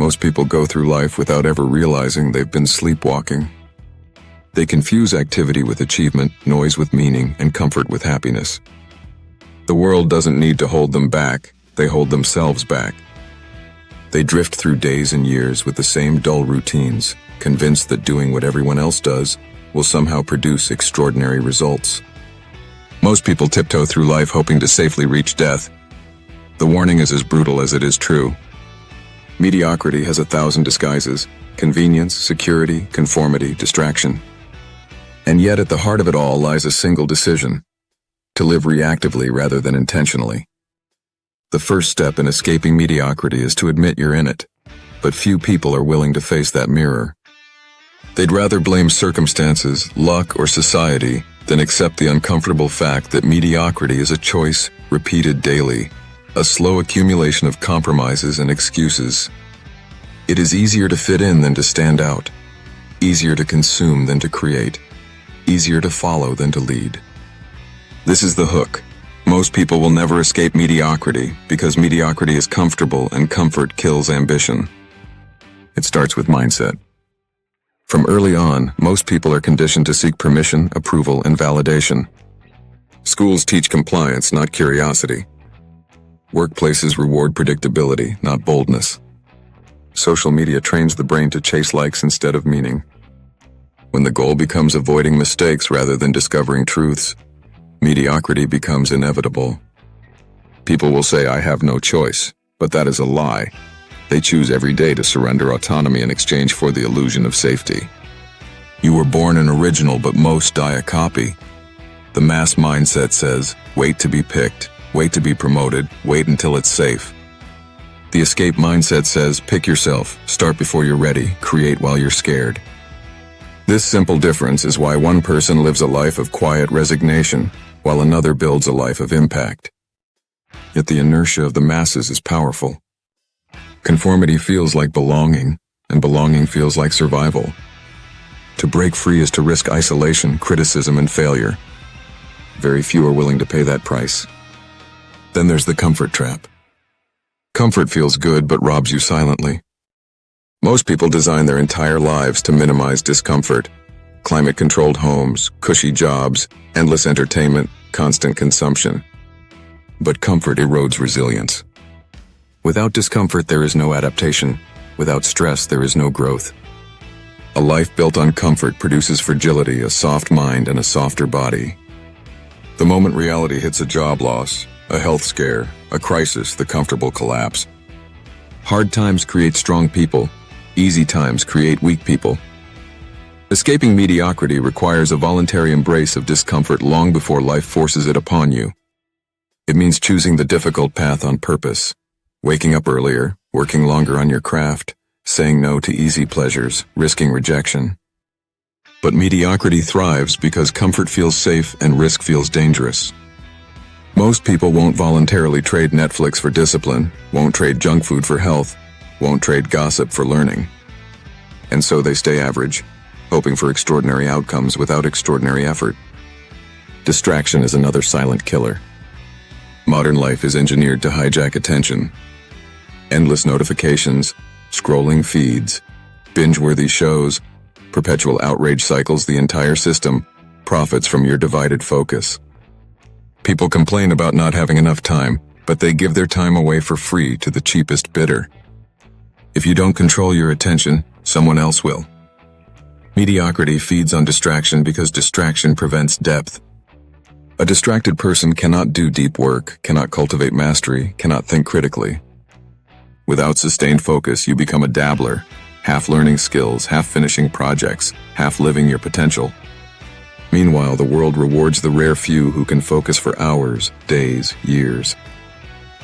Most people go through life without ever realizing they've been sleepwalking. They confuse activity with achievement, noise with meaning, and comfort with happiness. The world doesn't need to hold them back, they hold themselves back. They drift through days and years with the same dull routines, convinced that doing what everyone else does will somehow produce extraordinary results. Most people tiptoe through life hoping to safely reach death. The warning is as brutal as it is true. Mediocrity has 1,000 disguises: convenience, security, conformity, distraction. And yet at the heart of it all lies a single decision: to live reactively rather than intentionally. The first step in escaping mediocrity is to admit you're in it, but few people are willing to face that mirror. They'd rather blame circumstances, luck, or society than accept the uncomfortable fact that mediocrity is a choice repeated daily, a slow accumulation of compromises and excuses. It is easier to fit in than to stand out, easier to consume than to create, easier to follow than to lead. This is the hook. Most people will never escape mediocrity because mediocrity is comfortable and comfort kills ambition. It starts with mindset. From early on, most people are conditioned to seek permission, approval, and validation. Schools teach compliance, not curiosity. Workplaces reward predictability, not boldness. Social media trains the brain to chase likes instead of meaning. When the goal becomes avoiding mistakes rather than discovering truths, mediocrity becomes inevitable. People will say, "I have no choice," but that is a lie. They choose every day to surrender autonomy in exchange for the illusion of safety. You were born an original, but most die a copy. The mass mindset says, wait to be picked, wait to be promoted, wait until it's safe. The escape mindset says, pick yourself, start before you're ready, create while you're scared. This simple difference is why one person lives a life of quiet resignation, while another builds a life of impact. Yet the inertia of the masses is powerful. Conformity feels like belonging, and belonging feels like survival. To break free is to risk isolation, criticism, and failure. Very few are willing to pay that price. Then there's the comfort trap. Comfort feels good but robs you silently. Most people design their entire lives to minimize discomfort. Climate-controlled homes, cushy jobs, endless entertainment, constant consumption. But comfort erodes resilience. Without discomfort, there is no adaptation. Without stress, there is no growth. A life built on comfort produces fragility, a soft mind, and a softer body. The moment reality hits a job loss, a health scare, a crisis, the comfortable collapse. Hard times create strong people. Easy times create weak people. Escaping mediocrity requires a voluntary embrace of discomfort long before life forces it upon you. It means choosing the difficult path on purpose, waking up earlier, working longer on your craft, saying no to easy pleasures, risking rejection. But mediocrity thrives because comfort feels safe and risk feels dangerous. Most people won't voluntarily trade Netflix for discipline, won't trade junk food for health, won't trade gossip for learning. And so they stay average, hoping for extraordinary outcomes without extraordinary effort. Distraction is another silent killer. Modern life is engineered to hijack attention. Endless notifications, scrolling feeds, binge-worthy shows, perpetual outrage cycles. The entire system profits from your divided focus. People complain about not having enough time, but they give their time away for free to the cheapest bidder. If you don't control your attention, someone else will. Mediocrity feeds on distraction because distraction prevents depth. A distracted person cannot do deep work, cannot cultivate mastery, cannot think critically. Without sustained focus, you become a dabbler, half learning skills, half finishing projects, half living your potential. Meanwhile, the world rewards the rare few who can focus for hours, days, years.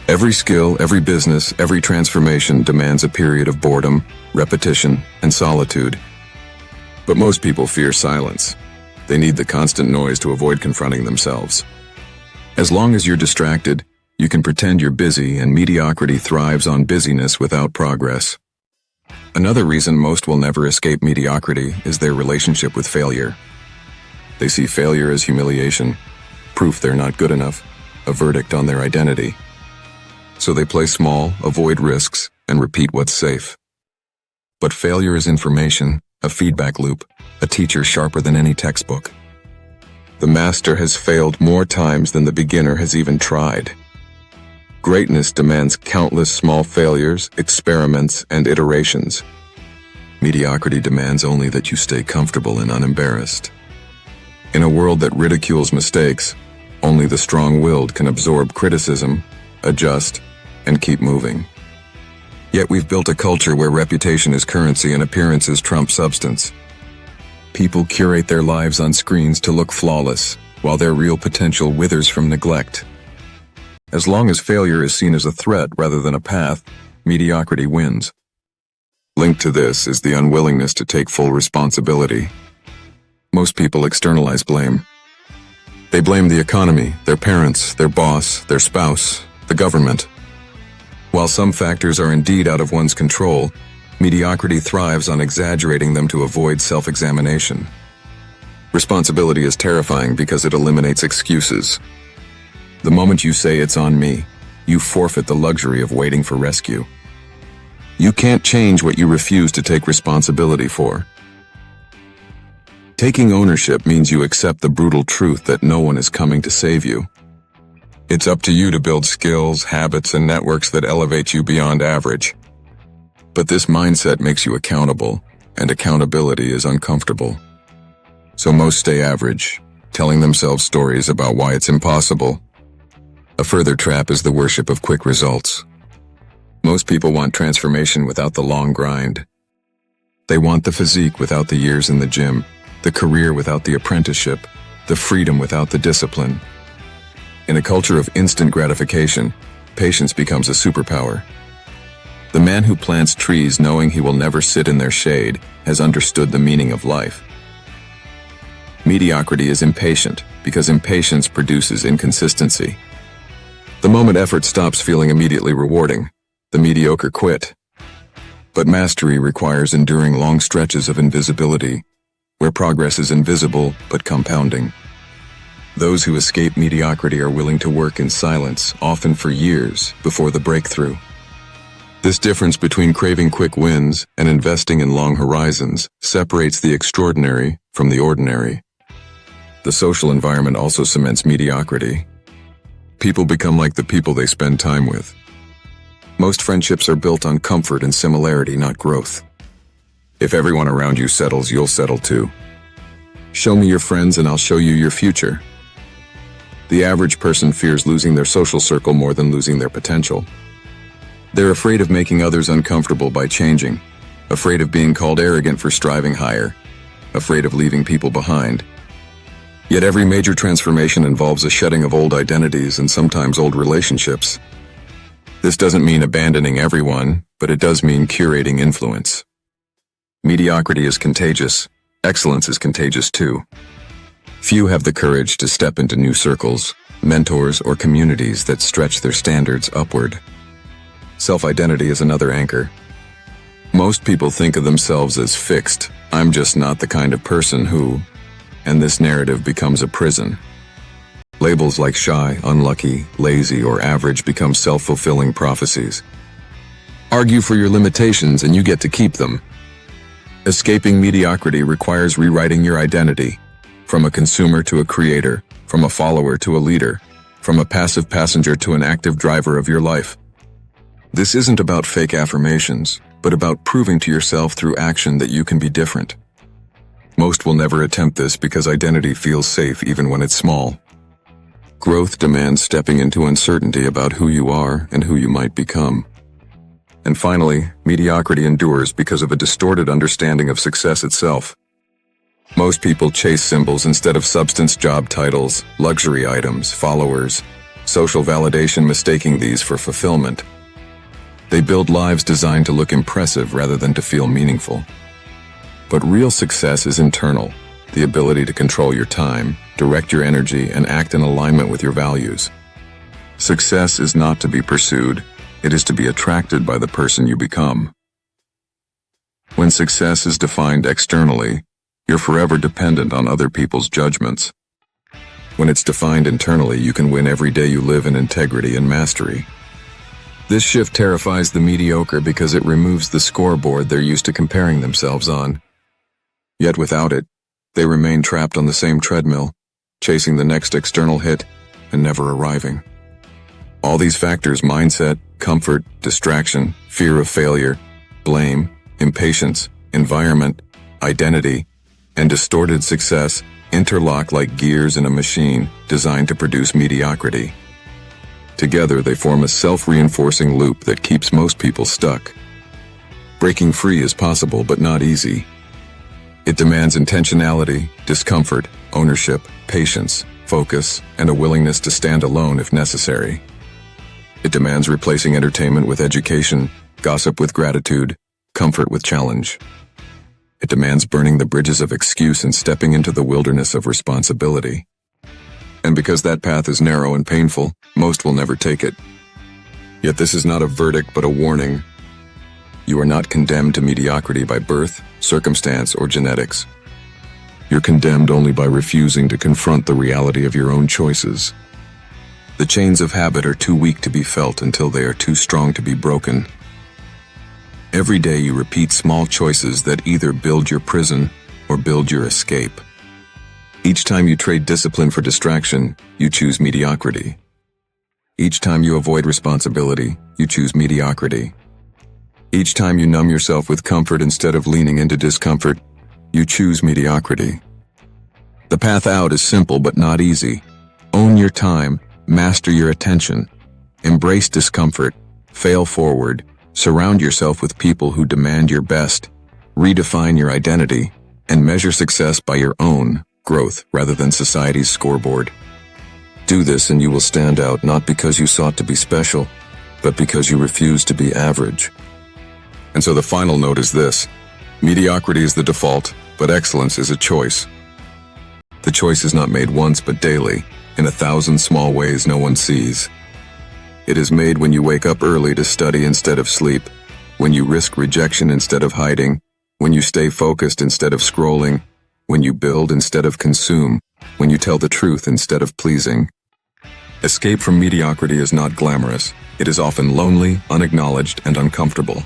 Every skill, every business, every transformation demands a period of boredom, repetition, and solitude. But most people fear silence. They need the constant noise to avoid confronting themselves. As long as you're distracted, you can pretend you're busy, and mediocrity thrives on busyness without progress. Another reason most will never escape mediocrity is their relationship with failure. They see failure as humiliation, proof they're not good enough, a verdict on their identity. So they play small, avoid risks, and repeat what's safe. But failure is information, a feedback loop, a teacher sharper than any textbook. The master has failed more times than the beginner has even tried. Greatness demands countless small failures, experiments, and iterations. Mediocrity demands only that you stay comfortable and unembarrassed. In a world that ridicules mistakes, only the strong-willed can absorb criticism, adjust, and keep moving. Yet we've built a culture where reputation is currency and appearances trump substance. People curate their lives on screens to look flawless, while their real potential withers from neglect. As long as failure is seen as a threat rather than a path, mediocrity wins. Linked to this is the unwillingness to take full responsibility. Most people externalize blame. They blame the economy, their parents, their boss, their spouse, the government. While some factors are indeed out of one's control, mediocrity thrives on exaggerating them to avoid self-examination. Responsibility is terrifying because it eliminates excuses. The moment you say it's on me, you forfeit the luxury of waiting for rescue. You can't change what you refuse to take responsibility for. Taking ownership means you accept the brutal truth that no one is coming to save you. It's up to you to build skills, habits, and networks that elevate you beyond average. But this mindset makes you accountable, and accountability is uncomfortable. So most stay average, telling themselves stories about why it's impossible. A further trap is the worship of quick results. Most people want transformation without the long grind. They want the physique without the years in the gym, the career without the apprenticeship, the freedom without the discipline. In a culture of instant gratification, patience becomes a superpower. The man who plants trees knowing he will never sit in their shade has understood the meaning of life. Mediocrity is impatient because impatience produces inconsistency. The moment effort stops feeling immediately rewarding, the mediocre quit. But mastery requires enduring long stretches of invisibility, where progress is invisible but compounding. Those who escape mediocrity are willing to work in silence, often for years, before the breakthrough. This difference between craving quick wins and investing in long horizons separates the extraordinary from the ordinary. The social environment also cements mediocrity. People become like the people they spend time with. Most friendships are built on comfort and similarity, not growth. If everyone around you settles, you'll settle too. Show me your friends and I'll show you your future. The average person fears losing their social circle more than losing their potential. They're afraid of making others uncomfortable by changing, afraid of being called arrogant for striving higher, afraid of leaving people behind. Yet every major transformation involves a shedding of old identities and sometimes old relationships. This doesn't mean abandoning everyone, but it does mean curating influence. Mediocrity is contagious. Excellence is contagious too. Few have the courage to step into new circles, mentors, or communities that stretch their standards upward. Self-identity is another anchor. Most people think of themselves as fixed. I'm just not the kind of person who, and this narrative becomes a prison. Labels like shy, unlucky, lazy, or average become self-fulfilling prophecies. Argue for your limitations and you get to keep them. Escaping mediocrity requires rewriting your identity. From a consumer to a creator, from a follower to a leader, from a passive passenger to an active driver of your life. This isn't about fake affirmations, but about proving to yourself through action that you can be different. Most will never attempt this because identity feels safe even when it's small. Growth demands stepping into uncertainty about who you are and who you might become. And finally, mediocrity endures because of a distorted understanding of success itself. Most people chase symbols instead of substance, job titles, luxury items, followers, social validation, mistaking these for fulfillment. They build lives designed to look impressive rather than to feel meaningful. But real success is internal, the ability to control your time, direct your energy, and act in alignment with your values. Success is not to be pursued, it is to be attracted by the person you become. When success is defined externally, you're forever dependent on other people's judgments. When it's defined internally, you can win every day you live in integrity and mastery. This shift terrifies the mediocre because it removes the scoreboard they're used to comparing themselves on. Yet without it, they remain trapped on the same treadmill, chasing the next external hit and never arriving. All these factors, mindset, comfort, distraction, fear of failure, blame, impatience, environment, identity, and distorted success interlock like gears in a machine designed to produce mediocrity. Together, they form a self-reinforcing loop that keeps most people stuck. Breaking free is possible, but not easy. It demands intentionality, discomfort, ownership, patience, focus, and a willingness to stand alone if necessary. It demands replacing entertainment with education, gossip with gratitude, comfort with challenge. It demands burning the bridges of excuse and stepping into the wilderness of responsibility. And because that path is narrow and painful, most will never take it. Yet this is not a verdict but a warning. You are not condemned to mediocrity by birth, circumstance, or genetics. You're condemned only by refusing to confront the reality of your own choices. The chains of habit are too weak to be felt until they are too strong to be broken. Every day you repeat small choices that either build your prison or build your escape. Each time you trade discipline for distraction, you choose mediocrity. Each time you avoid responsibility, you choose mediocrity. Each time you numb yourself with comfort instead of leaning into discomfort, you choose mediocrity. The path out is simple but not easy. Own your time, master your attention, embrace discomfort, fail forward, surround yourself with people who demand your best, redefine your identity, and measure success by your own growth rather than society's scoreboard. Do this and you will stand out not because you sought to be special, but because you refused to be average. And so the final note is this: mediocrity is the default, but excellence is a choice. The choice is not made once but daily, in 1,000 small ways no one sees. It is made when you wake up early to study instead of sleep, when you risk rejection instead of hiding, when you stay focused instead of scrolling, when you build instead of consume, when you tell the truth instead of pleasing. Escape from mediocrity is not glamorous. It is often lonely, unacknowledged, and uncomfortable.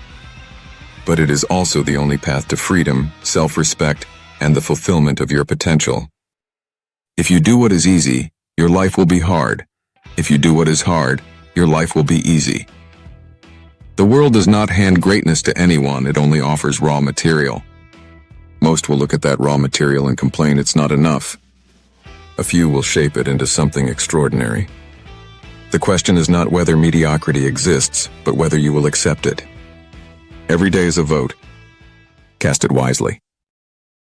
But it is also the only path to freedom, self-respect, and the fulfillment of your potential. If you do what is easy, your life will be hard. If you do what is hard, your life will be easy. The world does not hand greatness to anyone, it only offers raw material. Most will look at that raw material and complain it's not enough. A few will shape it into something extraordinary. The question is not whether mediocrity exists, but whether you will accept it. Every day is a vote. Cast it wisely.